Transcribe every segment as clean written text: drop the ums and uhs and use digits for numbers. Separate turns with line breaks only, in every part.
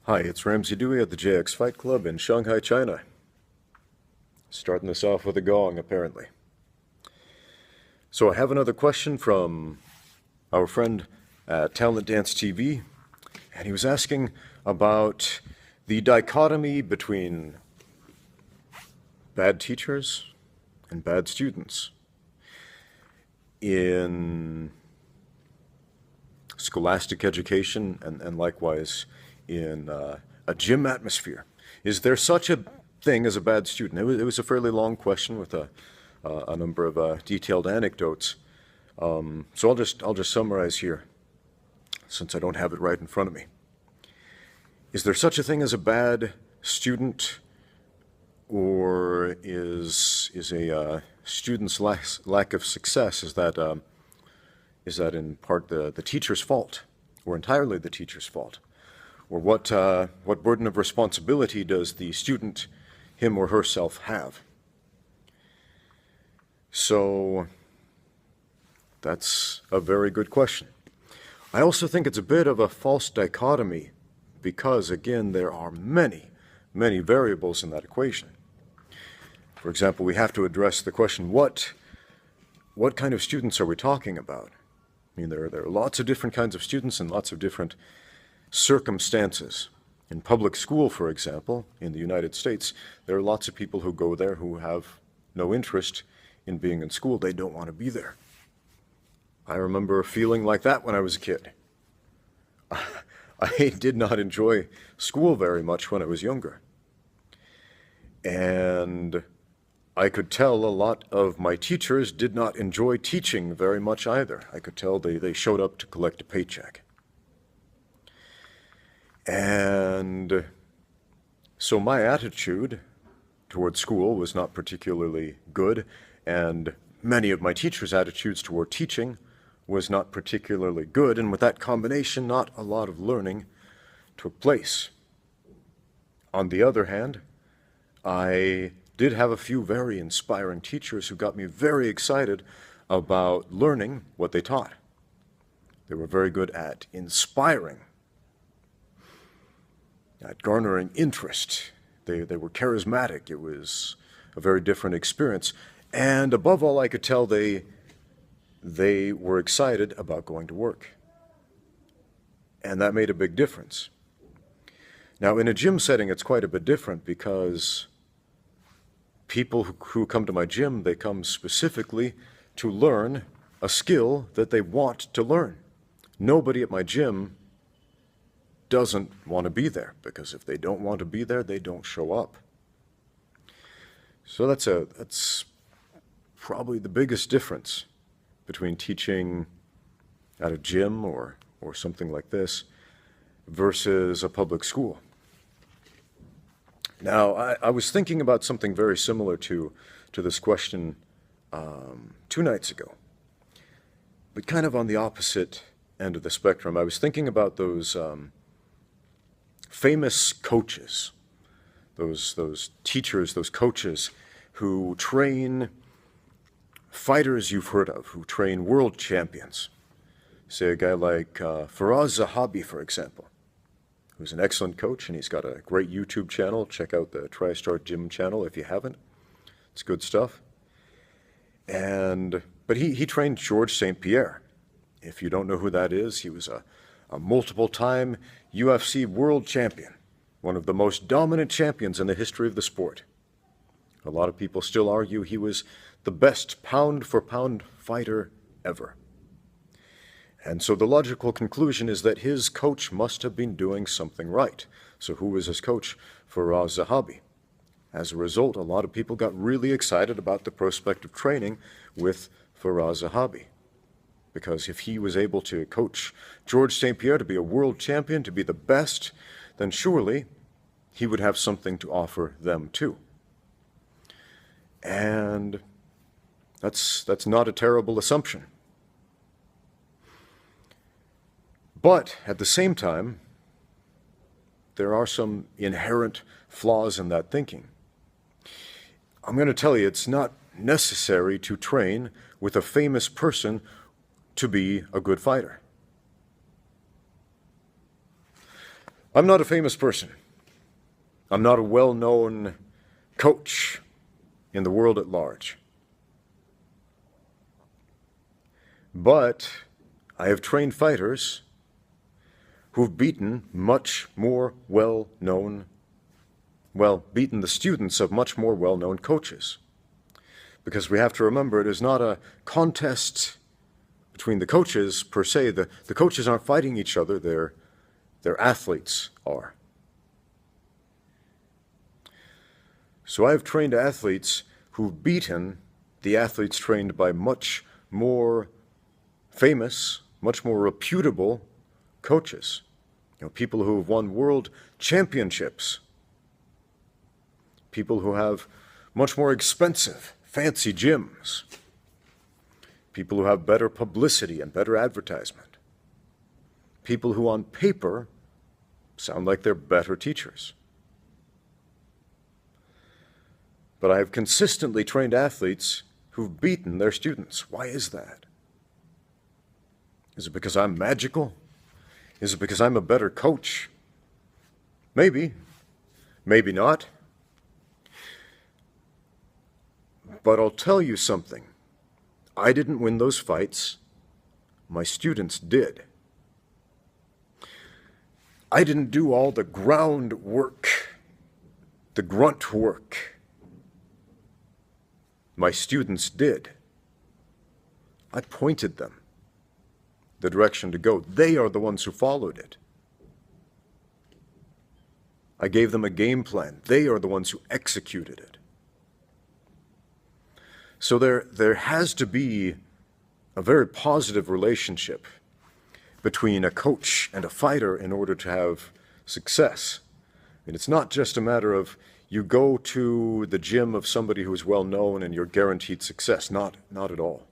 Hi, it's Ramsey Dewey at the JX Fight Club in Shanghai, China. Starting this off with a gong, apparently. So I have another question from our friend at Talent Dance TV, and he was asking about the dichotomy between bad teachers and bad students in scholastic education and likewise in a gym atmosphere. Is there such a thing as a bad student? It was a fairly long question with a number of detailed anecdotes. So I'll just summarize here, since I don't have it right in front of me. Is there such a thing as a bad student, or is a student's lack of success, is that in part the teacher's fault, or entirely the teacher's fault? Or what burden of responsibility does the student, him or herself, have? So that's a very good question. I also think it's a bit of a false dichotomy because, again, there are many, many variables in that equation. For example, we have to address the question, what kind of students are we talking about? I mean, there are lots of different kinds of students and lots of different circumstances. In public school, for example, in the United States, there are lots of people who go there who have no interest in being in school. They don't want to be there. I remember feeling like that when I was a kid. I did not enjoy school very much when I was younger. And I could tell a lot of my teachers did not enjoy teaching very much either. I could tell they showed up to collect a paycheck. And so my attitude toward school was not particularly good, and many of my teachers' attitudes toward teaching was not particularly good, and with that combination, not a lot of learning took place. On the other hand, I did have a few very inspiring teachers who got me very excited about learning what they taught. They were very good at inspiring, at garnering interest. They were charismatic. It was a very different experience. And above all, I could tell they were excited about going to work. And that made a big difference. Now, in a gym setting, it's quite a bit different because people who come to my gym, they come specifically to learn a skill that they want to learn. Nobody at my gym doesn't want to be there, because if they don't want to be there, they don't show up. So that's probably the biggest difference between teaching at a gym or something like this versus a public school. Now, I was thinking about something very similar to this question 2 nights ago, but kind of on the opposite end of the spectrum. I was thinking about those famous coaches, those teachers, those coaches who train fighters you've heard of, who train world champions. Say a guy like Firas Zahabi, for example, who's an excellent coach, and he's got a great YouTube channel. Check out the TriStar Gym channel if you haven't. It's good stuff. But he trained Georges St-Pierre. If you don't know who that is, he was a multiple-time UFC world champion, one of the most dominant champions in the history of the sport. A lot of people still argue he was the best pound-for-pound fighter ever. And so the logical conclusion is that his coach must have been doing something right. So who was his coach? Firas Zahabi. As a result, a lot of people got really excited about the prospect of training with Firas Zahabi. Because if he was able to coach Georges St-Pierre to be a world champion, to be the best, then surely he would have something to offer them too. And that's not a terrible assumption. But at the same time, there are some inherent flaws in that thinking. I'm going to tell you, it's not necessary to train with a famous person to be a good fighter. I'm not a famous person. I'm not a well-known coach in the world at large. But I have trained fighters who've beaten much more well-known, beaten the students of much more well-known coaches. Because we have to remember, it is not a contest between the coaches per se. The coaches aren't fighting each other, their athletes are. So I have trained athletes who've beaten the athletes trained by much more famous, much more reputable coaches. You know, people who have won world championships. People who have much more expensive, fancy gyms. People who have better publicity and better advertisement. People who on paper sound like they're better teachers. But I have consistently trained athletes who've beaten their students. Why is that? Is it because I'm magical? Is it because I'm a better coach? Maybe. Maybe not. But I'll tell you something. I didn't win those fights. My students did. I didn't do all the groundwork, the grunt work. My students did. I pointed them the direction to go. They are the ones who followed it. I gave them a game plan. They are the ones who executed it. So there has to be a very positive relationship between a coach and a fighter in order to have success. And it's not just a matter of you go to the gym of somebody who is well known and you're guaranteed success. Not at all.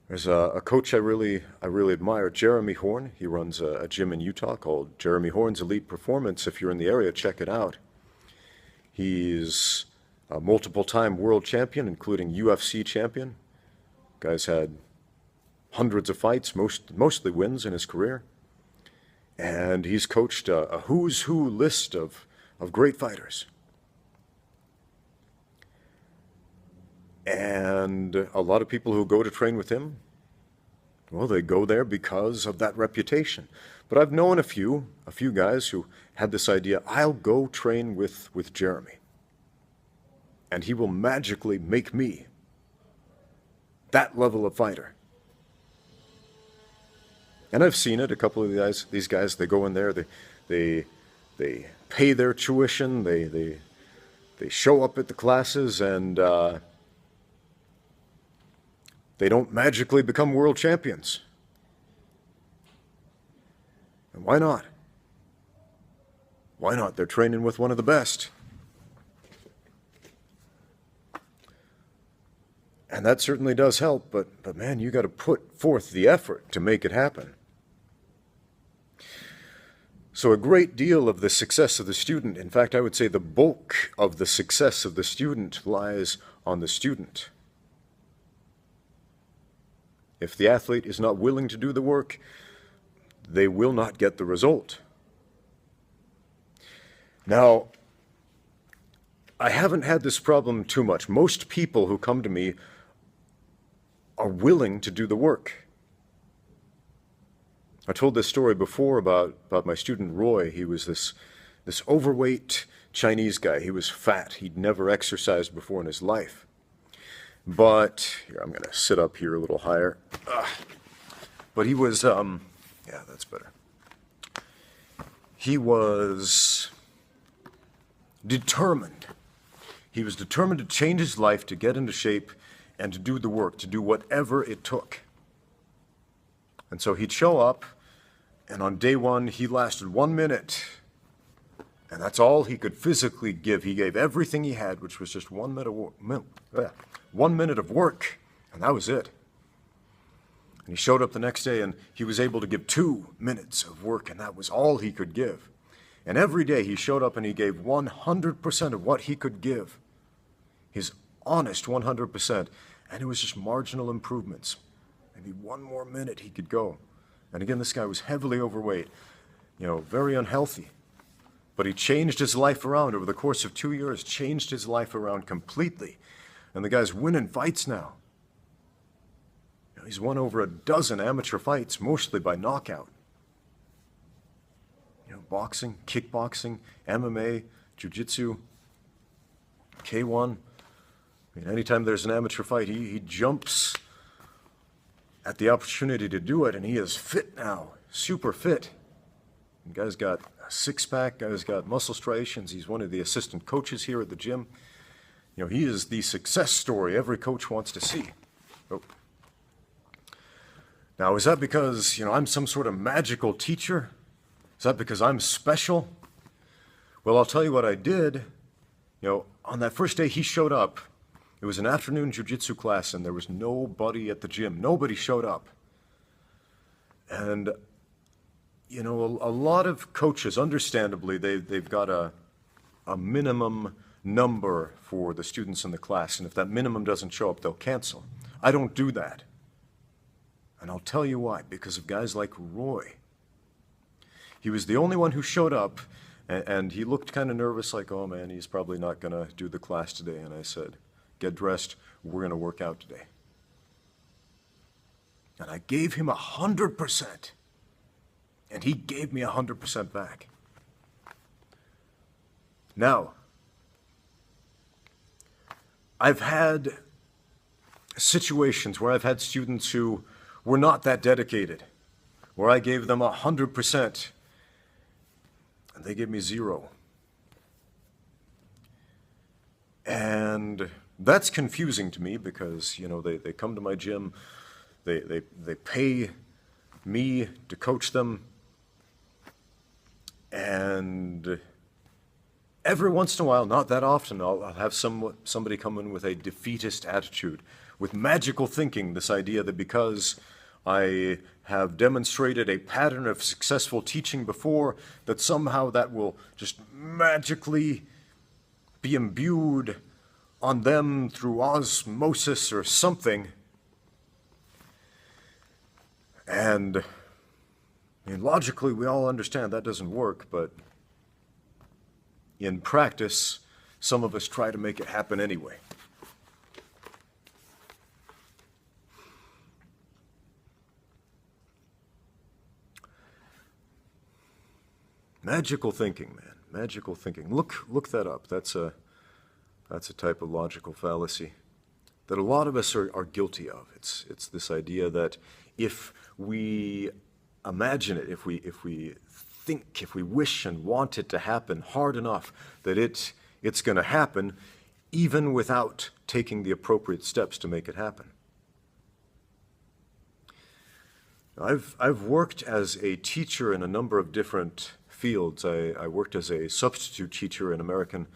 There's a coach I really admire, Jeremy Horn. He runs a gym in Utah called Jeremy Horn's Elite Performance. If you're in the area, check it out. He's a multiple-time world champion, including UFC champion. Guy's had hundreds of fights, mostly wins in his career. And he's coached a who's who list of great fighters. And a lot of people who go to train with him, well, they go there because of that reputation. But I've known a few guys who had this idea, I'll go train with Jeremy, and he will magically make me that level of fighter. And I've seen it. A couple of these guys, they go in there, they pay their tuition, they show up at the classes, and they don't magically become world champions. And why not? Why not? They're training with one of the best. And that certainly does help, but man, you got to put forth the effort to make it happen. So a great deal of the success of the student, in fact, I would say the bulk of the success of the student lies on the student. If the athlete is not willing to do the work, they will not get the result. Now, I haven't had this problem too much. Most people who come to me are willing to do the work. I told this story before about my student Roy. He was this overweight Chinese guy. He was fat. He'd never exercised before in his life. But, here, I'm going to sit up here a little higher. But he was, yeah, that's better. He was determined. He was determined to change his life, to get into shape, and to do the work, to do whatever it took. And so he'd show up, and on day one, he lasted 1 minute. And that's all he could physically give. He gave everything he had, which was just 1 minute of work, and that was it. And he showed up the next day, and he was able to give 2 minutes of work, and that was all he could give. And every day he showed up and he gave 100% of what he could give. His honest 100%. And it was just marginal improvements. Maybe 1 more minute he could go. And again, this guy was heavily overweight, very unhealthy. But he changed his life around over the course of 2 years, changed his life around completely. And the guy's winning fights now. He's won over a dozen amateur fights, mostly by knockout. Boxing, kickboxing, MMA, jiu-jitsu, K1. Anytime there's an amateur fight, he jumps at the opportunity to do it, and he is fit now, super fit. The guy's got a six-pack, guy's got muscle striations. He's one of the assistant coaches here at the gym. He is the success story every coach wants to see. Oh. Now, is that because, I'm some sort of magical teacher? Is that because I'm special? Well, I'll tell you what I did. On that first day he showed up, it was an afternoon jiu-jitsu class, and there was nobody at the gym. Nobody showed up. And, a lot of coaches, understandably, they've got a minimum number for the students in the class, and if that minimum doesn't show up, they'll cancel. I don't do that. And I'll tell you why, because of guys like Roy. He was the only one who showed up, and he looked kind of nervous, like, oh man, he's probably not going to do the class today. And I said, get dressed, we're going to work out today. And I gave him 100%, and he gave me 100% back. Now, I've had situations where I've had students who were not that dedicated, where I gave them 100%, and they gave me 0. And that's confusing to me because, they come to my gym, they pay me to coach them, and every once in a while, not that often, I'll have somebody come in with a defeatist attitude, with magical thinking, this idea that because I have demonstrated a pattern of successful teaching before, that somehow that will just magically be imbued on them through osmosis or something. And logically, we all understand that doesn't work, but in practice, some of us try to make it happen anyway. Magical thinking, man. Magical thinking. Look that up. That's a type of logical fallacy that a lot of us are guilty of. It's this idea that if we imagine it, if we think, if we wish and want it to happen hard enough, that it's going to happen, even without taking the appropriate steps to make it happen. I've worked as a teacher in a number of different fields. I worked as a substitute teacher in American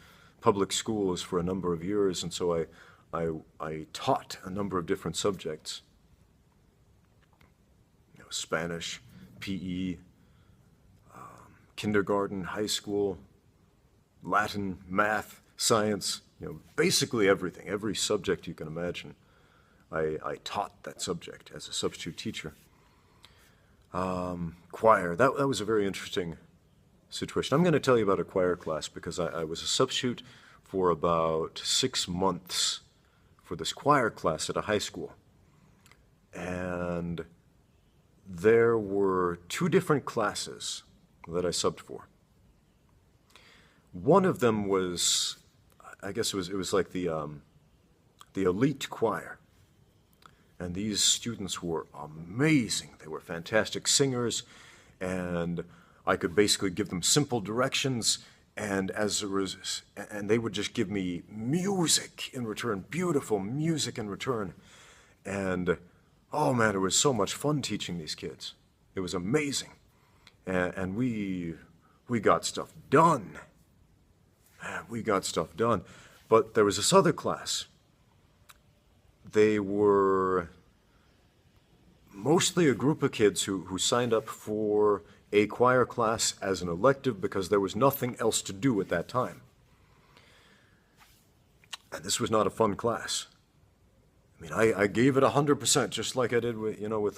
public schools for a number of years, and so I taught a number of different subjects. Spanish, PE, kindergarten, high school, Latin, math, science, basically everything, every subject you can imagine. I taught that subject as a substitute teacher. Choir, that was a very interesting situation. I'm going to tell you about a choir class because I was a substitute for about 6 months for this choir class at a high school. And there were 2 different classes that I subbed for. One of them was, I guess it was like the elite choir. And these students were amazing. They were fantastic singers, and I could basically give them simple directions, and and they would just give me music in return, beautiful music in return. And oh man, it was so much fun teaching these kids. It was amazing. And we got stuff done. Man, we got stuff done. But there was this other class. They were mostly a group of kids who signed up for a choir class as an elective because there was nothing else to do at that time. And this was not a fun class. I gave it 100%, just like I did with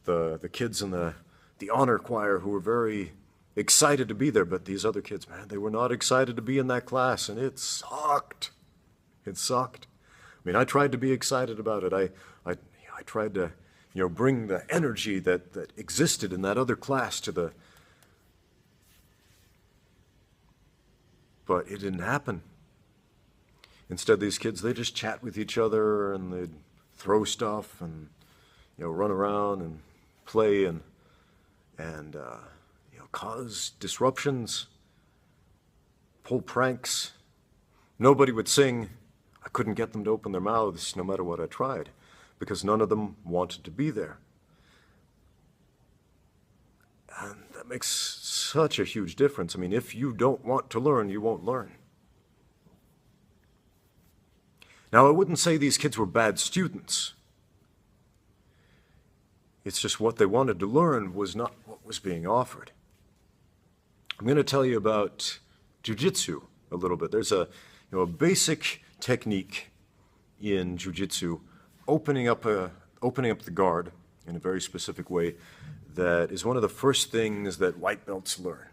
the kids in the the honor choir who were very excited to be there, but these other kids, man, they were not excited to be in that class, and it sucked. It sucked. I mean, I tried to be excited about it. I tried to, bring the energy that existed in that other class to the, but it didn't happen. Instead, these kids, they just chat with each other and they'd throw stuff and, run around and play and cause disruptions, pull pranks. Nobody would sing. I couldn't get them to open their mouths no matter what I tried because none of them wanted to be there. And that makes such a huge difference. I mean, if you don't want to learn, you won't learn. Now, I wouldn't say these kids were bad students. It's just what they wanted to learn was not what was being offered. I'm going to tell you about jiu-jitsu a little bit. There's a basic technique in jiu-jitsu, opening up the guard in a very specific way that is one of the first things that white belts learn.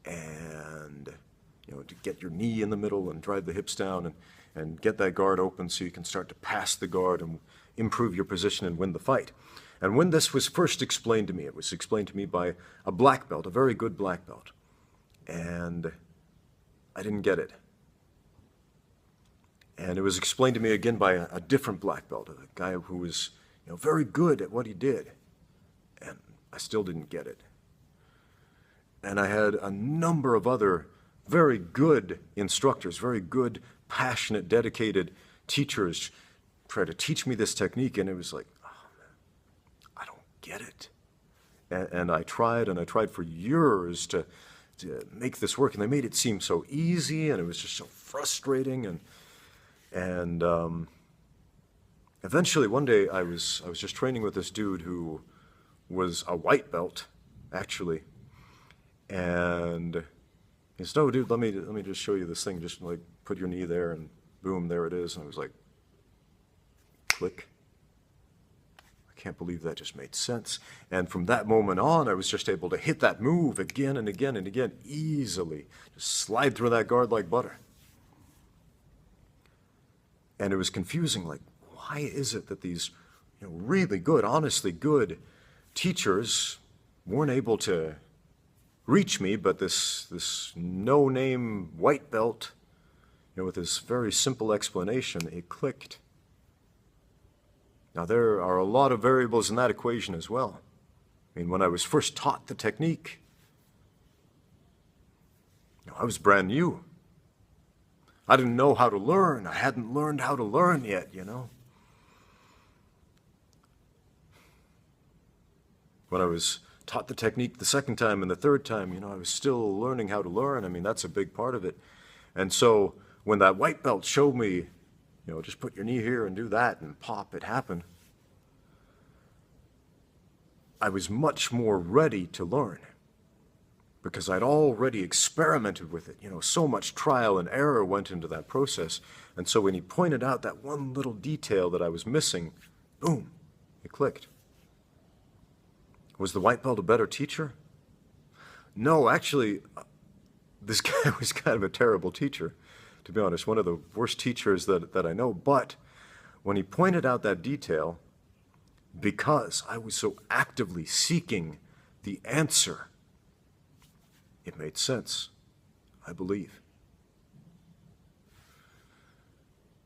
And to get your knee in the middle and drive the hips down and get that guard open so you can start to pass the guard and improve your position and win the fight. And when this was first explained to me, it was explained to me by a black belt, a very good black belt. And I didn't get it. And it was explained to me again by a different black belt, a guy who was very good at what he did. And I still didn't get it. And I had a number of other very good instructors, very good, passionate, dedicated teachers try to teach me this technique, and it was like, oh man, I don't get it. And I tried for years to make this work, and they made it seem so easy, and it was just so frustrating. And eventually one day I was just training with this dude who was a white belt, actually, and he said, "Oh, dude, let me just show you this thing. Just like put your knee there, and boom, there it is." And I was like, click. I can't believe that just made sense. And from that moment on, I was just able to hit that move again and again and again, easily. Just slide through that guard like butter. And it was confusing, like, why is it that these really good, honestly good teachers weren't able to reach me, but this no-name white belt, with this very simple explanation, it clicked. Now, there are a lot of variables in that equation as well. I mean, when I was first taught the technique, I was brand new. I didn't know how to learn. I hadn't learned how to learn yet, When I was taught the technique the second time and the third time, I was still learning how to learn. I mean, that's a big part of it. And so when that white belt showed me, just put your knee here and do that, and pop, it happened, I was much more ready to learn because I'd already experimented with it. So much trial and error went into that process. And so when he pointed out that one little detail that I was missing, boom, it clicked. Was the white belt a better teacher? No, actually, this guy was kind of a terrible teacher, to be honest, one of the worst teachers that I know. But when he pointed out that detail, because I was so actively seeking the answer, it made sense, I believe.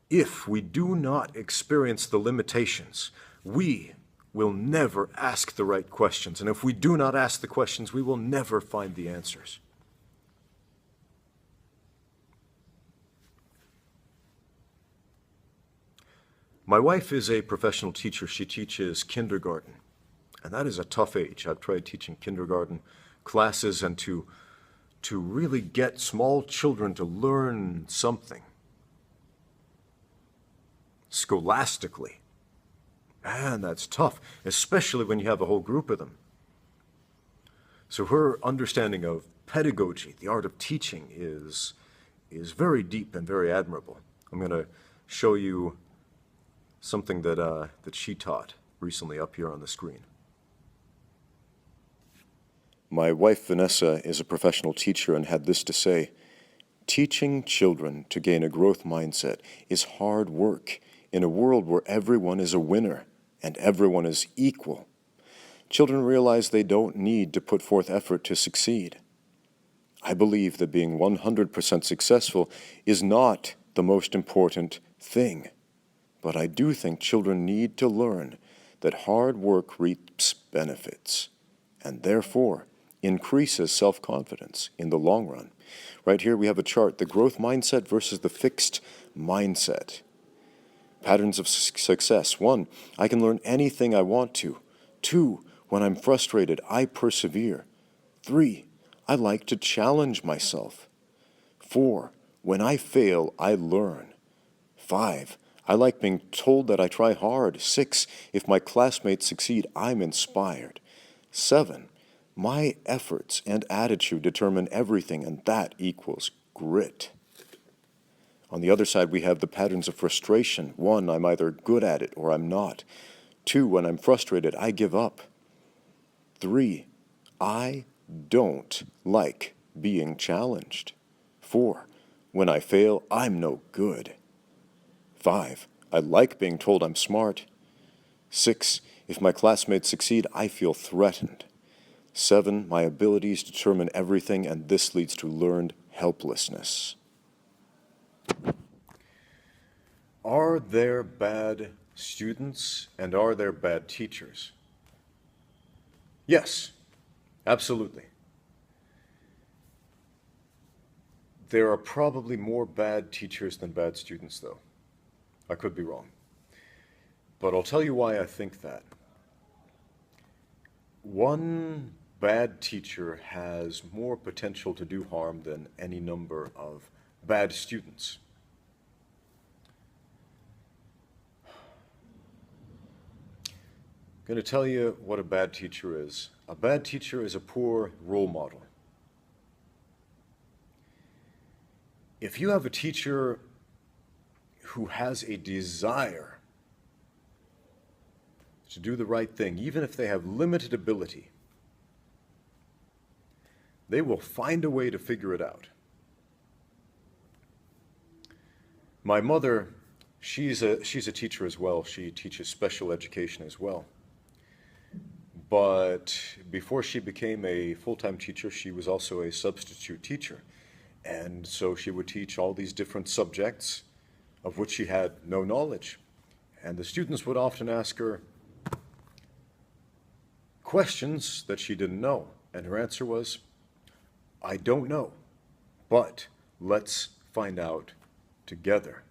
If we do not experience the limitations, we will never ask the right questions. And if we do not ask the questions, we will never find the answers. My wife is a professional teacher. She teaches kindergarten, and that is a tough age. I've tried teaching kindergarten classes, and to really get small children to learn something scholastically, man, that's tough, especially when you have a whole group of them. So her understanding of pedagogy, the art of teaching, is very deep and very admirable. I'm going to show you something that she taught recently up here on the screen. My wife, Vanessa, is a professional teacher and had this to say: teaching children to gain a growth mindset is hard work in a world where everyone is a winner and everyone is equal. Children realize they don't need to put forth effort to succeed. I believe that being 100% successful is not the most important thing, but I do think children need to learn that hard work reaps benefits and therefore increases self-confidence in the long run. Right here we have a chart, the growth mindset versus the fixed mindset. Patterns of success. 1, I can learn anything I want to. 2, when I'm frustrated, I persevere. 3, I like to challenge myself. 4, when I fail, I learn. 5, I like being told that I try hard. 6, if my classmates succeed, I'm inspired. 7, my efforts and attitude determine everything, and that equals grit. On the other side, we have the patterns of frustration. 1, I'm either good at it or I'm not. 2, when I'm frustrated, I give up. 3, I don't like being challenged. 4, when I fail, I'm no good. 5, I like being told I'm smart. 6, if my classmates succeed, I feel threatened. 7, my abilities determine everything, and this leads to learned helplessness. Are there bad students and are there bad teachers? Yes, absolutely. There are probably more bad teachers than bad students, though. I could be wrong. But I'll tell you why I think that. One bad teacher has more potential to do harm than any number of bad students. I'm going to tell you what a bad teacher is. A bad teacher is a poor role model. If you have a teacher who has a desire to do the right thing, even if they have limited ability, they will find a way to figure it out. My mother, she's a teacher as well. She teaches special education as well. But before she became a full-time teacher, she was also a substitute teacher. And so she would teach all these different subjects of which she had no knowledge. And the students would often ask her questions that she didn't know. And her answer was, I don't know, but let's find out together.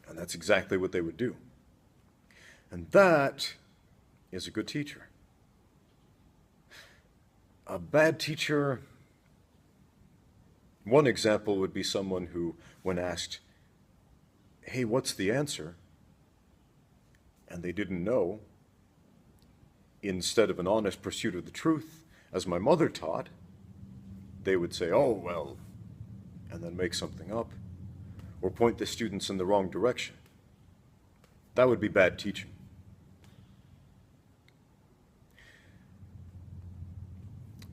And that's exactly what they would do. And that is a good teacher. A bad teacher, one example would be someone who, when asked, hey, what's the answer? And they didn't know, instead of an honest pursuit of the truth, as my mother taught, they would say, oh, well, and then make something up, or point the students in the wrong direction. That would be bad teaching.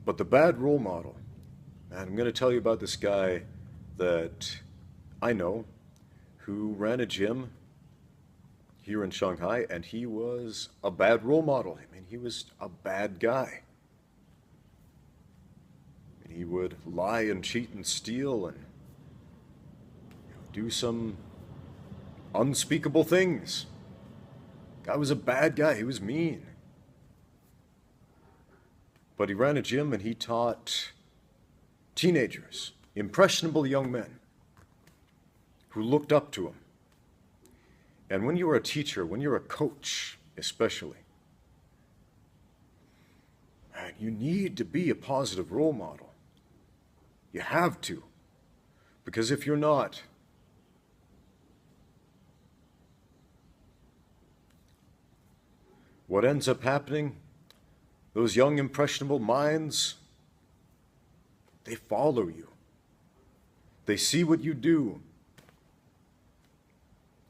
But the bad role model, and I'm going to tell you about this guy that I know who ran a gym here in Shanghai, and he was a bad role model. I mean, he was a bad guy. And he would lie and cheat and steal and do some unspeakable things. Guy was a bad guy. He was mean. But he ran a gym and he taught teenagers, impressionable young men, who looked up to him. And when you're a teacher, when you're a coach especially, man, you need to be a positive role model. You have to. Because if you're not, what ends up happening, those young impressionable minds, they follow you. They see what you do.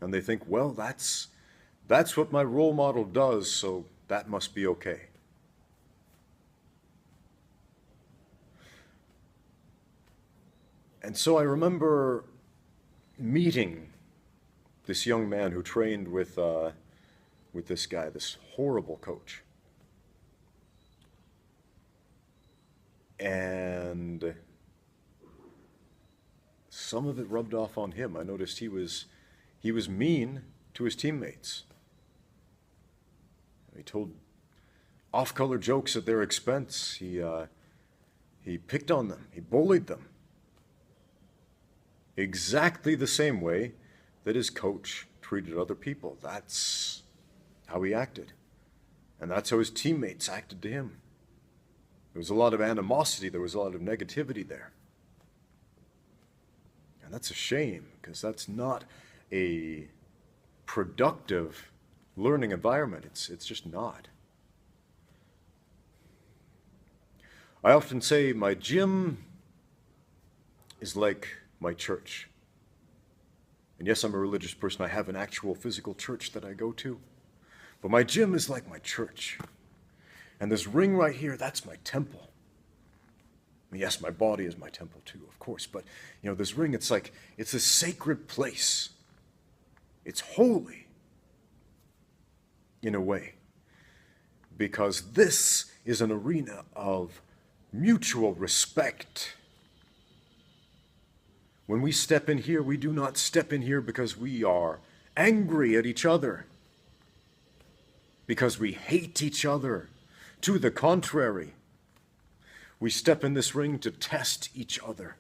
And they think, well, that's what my role model does, so that must be okay. And so I remember meeting this young man who trained with this guy, this horrible coach. And some of it rubbed off on him. I noticed he was mean to his teammates. He told off-color jokes at their expense. He picked on them. He bullied them. Exactly the same way that his coach treated other people. That's how he acted. And that's how his teammates acted to him. There was a lot of animosity. There was a lot of negativity there. And that's a shame, because that's not a productive learning environment. It's just not. I often say my gym is like my church. And yes, I'm a religious person. I have an actual physical church that I go to. But my gym is like my church. And this ring right here, that's my temple. Yes, my body is my temple too, of course. But, this ring, it's a sacred place. It's holy, in a way. Because this is an arena of mutual respect. When we step in here, we do not step in here because we are angry at each other, because we hate each other. To the contrary, we step in this ring to test each other,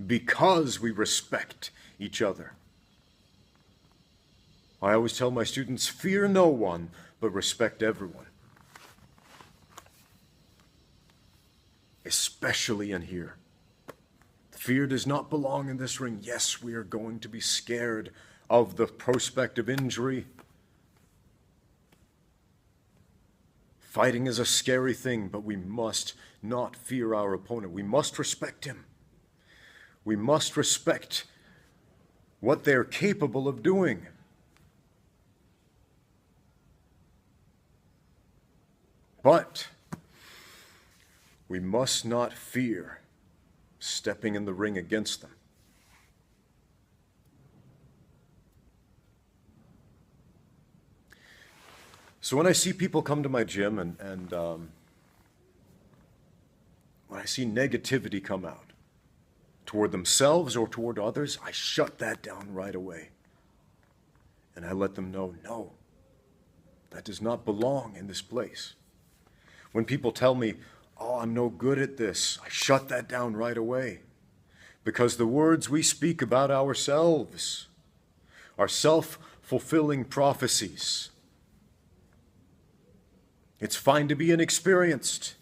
because we respect each other. I always tell my students, fear no one, but respect everyone. Especially in here. Fear does not belong in this ring. Yes, we are going to be scared of the prospect of injury. Fighting is a scary thing, but we must not fear our opponent. We must respect him. We must respect what they're capable of doing. But we must not fear stepping in the ring against them. So when I see people come to my gym and when I see negativity come out toward themselves or toward others, I shut that down right away. And I let them know, no, that does not belong in this place. When people tell me, oh, I'm no good at this, I shut that down right away. Because the words we speak about ourselves are self-fulfilling prophecies. It's fine to be inexperienced.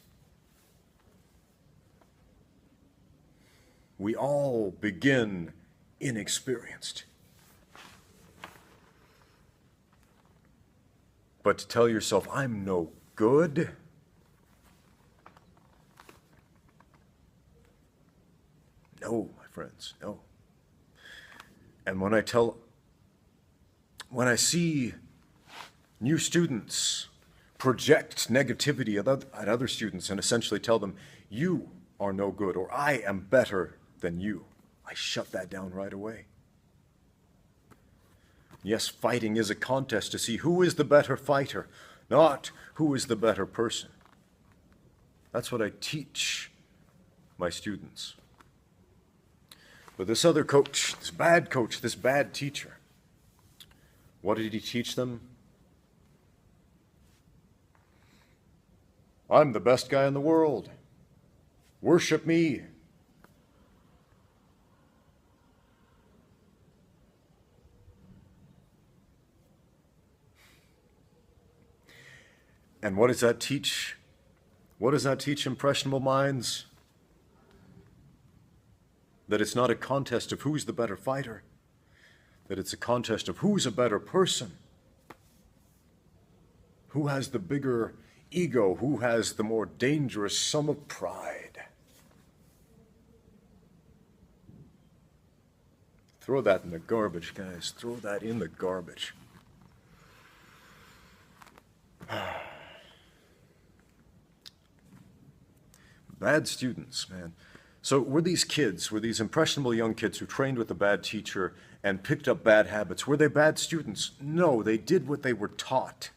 We all begin inexperienced. But to tell yourself, I'm no good, no, my friends, no. And when I see new students project negativity at other students and essentially tell them, you are no good, or I am better than you, I shut that down right away. Yes, fighting is a contest to see who is the better fighter, not who is the better person. That's what I teach my students. But this other coach, this bad teacher, what did he teach them? I'm the best guy in the world. Worship me. And what does that teach? What does that teach impressionable minds? That it's not a contest of who's the better fighter, that it's a contest of who's a better person, who has the bigger ego, who has the more dangerous sum of pride. Throw that in the garbage, guys. Throw that in the garbage. Bad students, man. So were these impressionable young kids who trained with a bad teacher and picked up bad habits, were they bad students? No, they did what they were taught.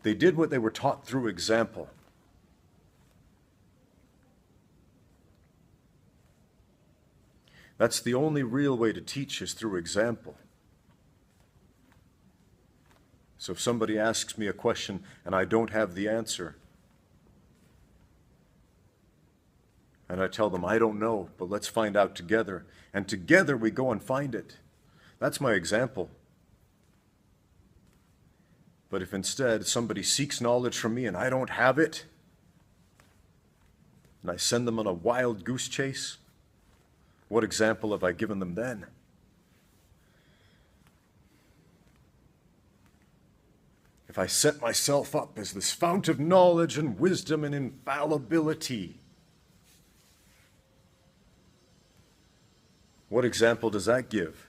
They did what they were taught through example. That's the only real way to teach, is through example. So if somebody asks me a question and I don't have the answer, and I tell them, I don't know, but let's find out together. And together we go and find it. That's my example. But if instead somebody seeks knowledge from me and I don't have it, and I send them on a wild goose chase, what example have I given them then? If I set myself up as this fount of knowledge and wisdom and infallibility, what example does that give?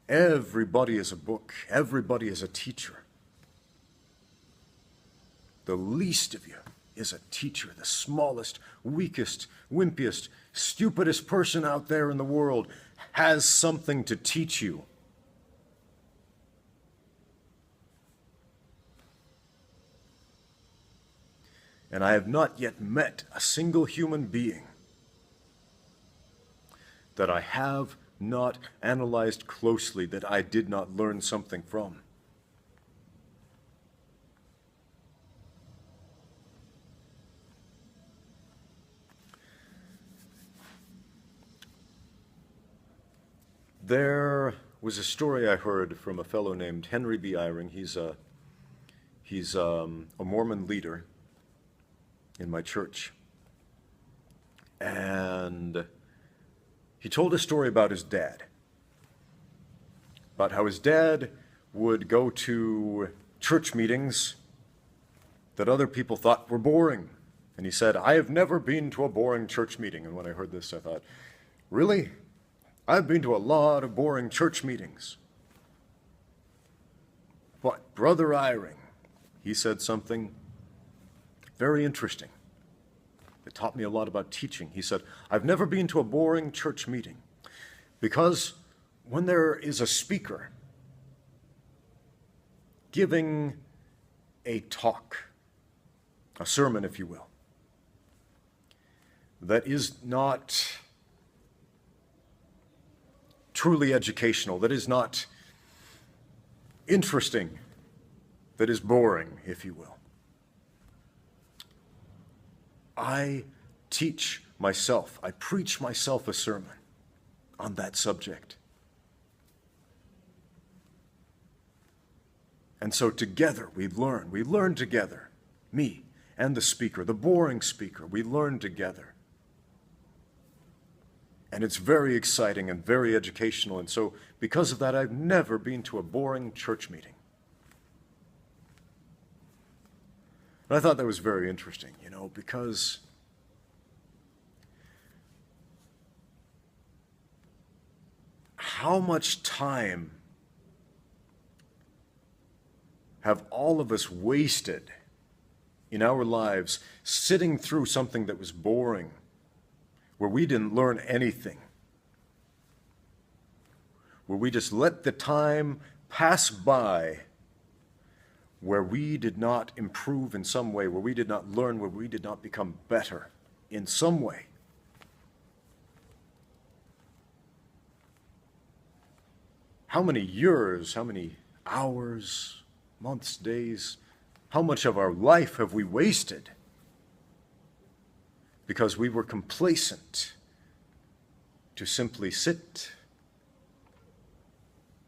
Everybody is a book. Everybody is a teacher. The least of you is a teacher. The smallest, weakest, wimpiest, stupidest person out there in the world has something to teach you. And I have not yet met a single human being that I have not analyzed closely, that I did not learn something from. There was a story I heard from a fellow named Henry B. Eyring. He's a Mormon leader in my church. And he told a story about his dad, about how his dad would go to church meetings that other people thought were boring. And he said, I have never been to a boring church meeting. And when I heard this, I thought, really? I've been to a lot of boring church meetings. But Brother Eyring, he said something very interesting. It taught me a lot about teaching. He said, I've never been to a boring church meeting because when there is a speaker giving a talk, a sermon, if you will, that is not truly educational, that is not interesting, that is boring, if you will, I teach myself, I preach myself a sermon on that subject. And so together we learn together, me and the speaker, the boring speaker, we learn together. And it's very exciting and very educational, and so because of that, I've never been to a boring church meeting. And I thought that was very interesting, because how much time have all of us wasted in our lives sitting through something that was boring, where we didn't learn anything, where we just let the time pass by, where we did not improve in some way, where we did not learn, where we did not become better in some way. How many years, how many hours, months, days, how much of our life have we wasted because we were complacent to simply sit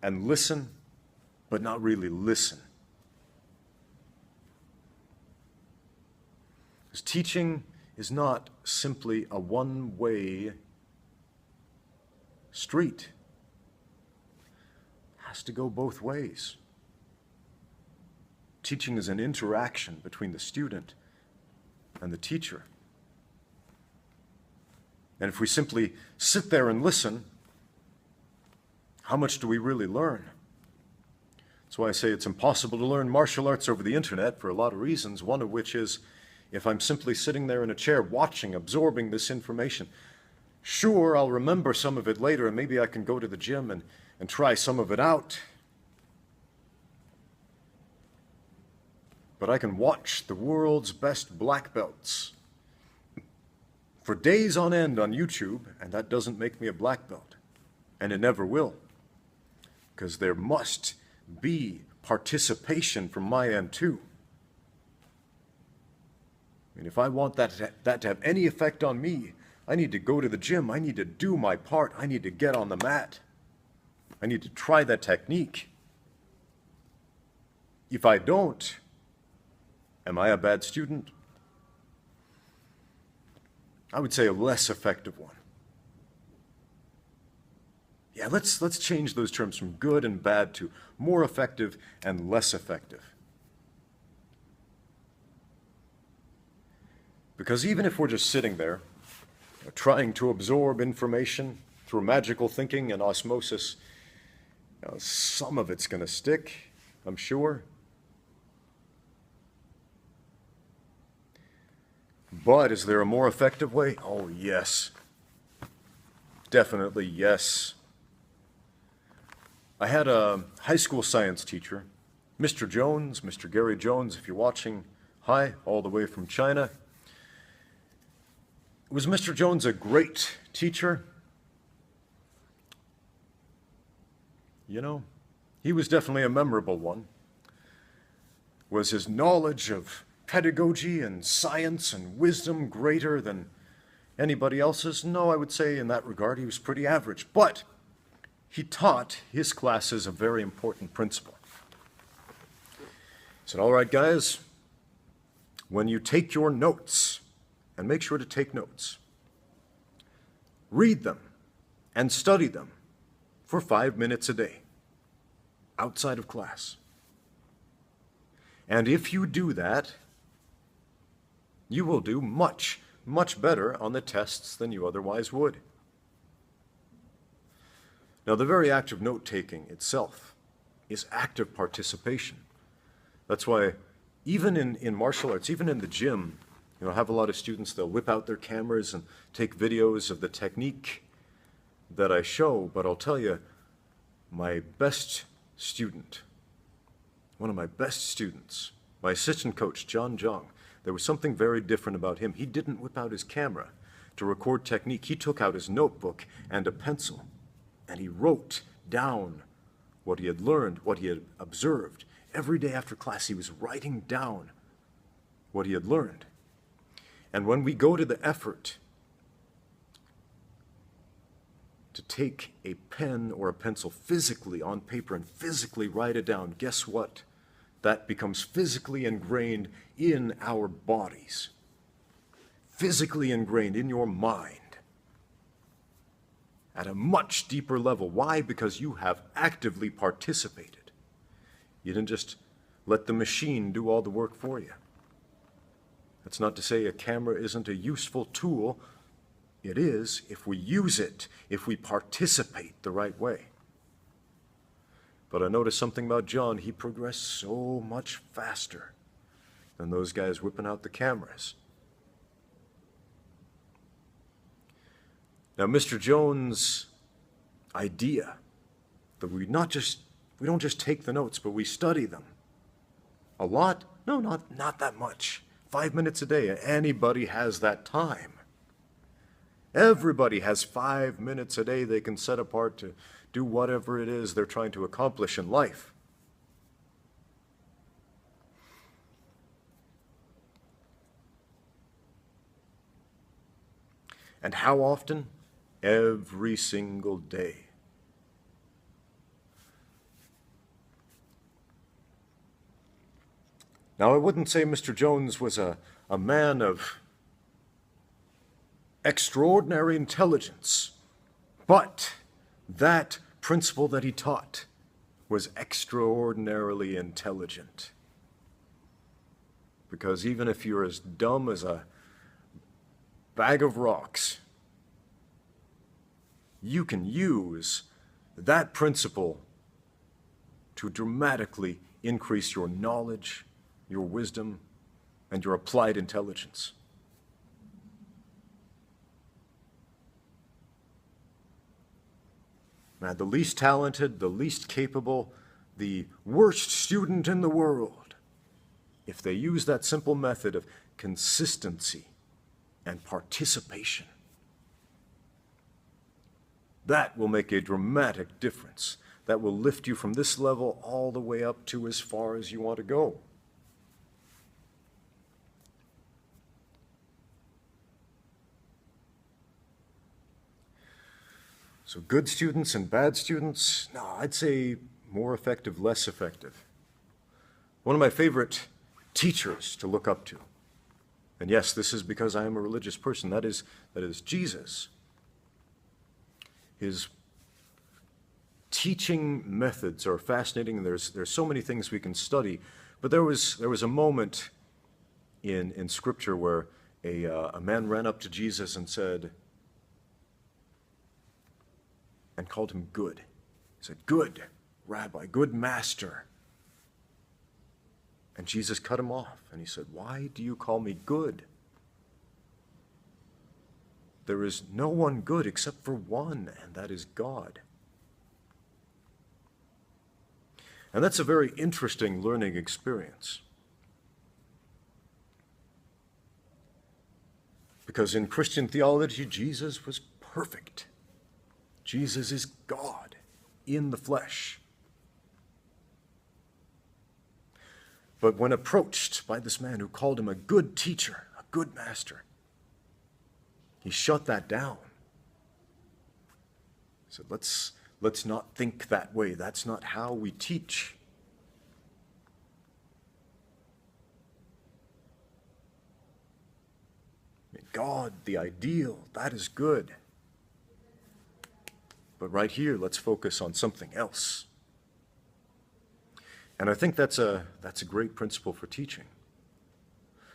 and listen, but not really listen? Because teaching is not simply a one-way street. It has to go both ways. Teaching is an interaction between the student and the teacher. And if we simply sit there and listen, how much do we really learn? That's why I say it's impossible to learn martial arts over the internet for a lot of reasons, one of which is if I'm simply sitting there in a chair watching, absorbing this information. Sure, I'll remember some of it later, and maybe I can go to the gym and try some of it out. But I can watch the world's best black belts for days on end on YouTube, and that doesn't make me a black belt. And it never will. Because there must be participation from my end too. I mean, if I want that to have any effect on me, I need to go to the gym. I need to do my part. I need to get on the mat. I need to try that technique. If I don't, am I a bad student? I would say a less effective one. Yeah, let's change those terms from good and bad to more effective and less effective. Because even if we're just sitting there, trying to absorb information through magical thinking and osmosis, some of it's going to stick, I'm sure. But is there a more effective way? Oh, yes. Definitely yes. I had a high school science teacher, Mr. Jones, Mr. Gary Jones, if you're watching, hi, all the way from China. Was Mr. Jones a great teacher? You know, he was definitely a memorable one. Was his knowledge of pedagogy and science and wisdom greater than anybody else's? No, I would say in that regard he was pretty average. But he taught his classes a very important principle. He said, all right, guys, when you take your notes, and make sure to take notes, read them and study them for 5 minutes a day outside of class. And if you do that, you will do much, much better on the tests than you otherwise would. Now, the very act of note-taking itself is active participation. That's why even in martial arts, even in the gym, I have a lot of students, they'll whip out their cameras and take videos of the technique that I show, but I'll tell you, my best student, one of my best students, my assistant coach, John Jong, there was something very different about him. He didn't whip out his camera to record technique. He took out his notebook and a pencil, and he wrote down what he had learned, what he had observed. Every day after class, he was writing down what he had learned. And when we go to the effort to take a pen or a pencil physically on paper and physically write it down, guess what? That becomes physically ingrained in our bodies, physically ingrained in your mind at a much deeper level. Why? Because you have actively participated. You didn't just let the machine do all the work for you. That's not to say a camera isn't a useful tool. It is if we use it, if we participate the right way. But I noticed something about John. He progressed so much faster than those guys whipping out the cameras. Now, Mr. Jones' idea that we don't just take the notes, but we study them. A lot? No, not that much. 5 minutes a day. Anybody has that time. Everybody has 5 minutes a day they can set apart to do whatever it is they're trying to accomplish in life. And how often? Every single day. Now, I wouldn't say Mr. Jones was a man of extraordinary intelligence, but that principle that he taught was extraordinarily intelligent. Because even if you're as dumb as a bag of rocks, you can use that principle to dramatically increase your knowledge, your wisdom, and your applied intelligence. Man, the least talented, the least capable, the worst student in the world, if they use that simple method of consistency and participation, that will make a dramatic difference. That will lift you from this level all the way up to as far as you want to go. So good students and bad students, no, I'd say more effective, less effective. One of my favorite teachers to look up to, and yes, this is because I am a religious person, that is Jesus. His teaching methods are fascinating, and there's so many things we can study, but there was a moment in Scripture where a man ran up to Jesus and said, and called him good. He said, "Good Rabbi, good Master." And Jesus cut him off, and he said, "Why do you call me good? There is no one good except for one, and that is God." And that's a very interesting learning experience. Because in Christian theology, Jesus was perfect. Jesus is God in the flesh. But when approached by this man who called him a good teacher, a good master, he shut that down. He said, let's not think that way. That's not how we teach. God, the ideal, that is good. But right here, let's focus on something else. And I think that's a great principle for teaching.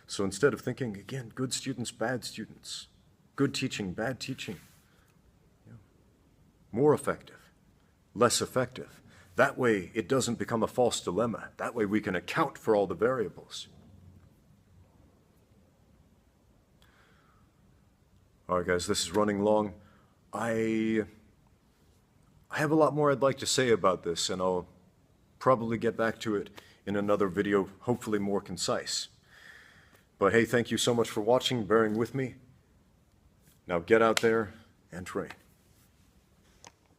So instead of thinking, again, good students, bad students, good teaching, bad teaching, more effective, less effective. That way, it doesn't become a false dilemma. That way, we can account for all the variables. All right, guys, this is running long. I have a lot more I'd like to say about this, and I'll probably get back to it in another video, hopefully more concise. But hey, thank you so much for watching, bearing with me. Now get out there and train.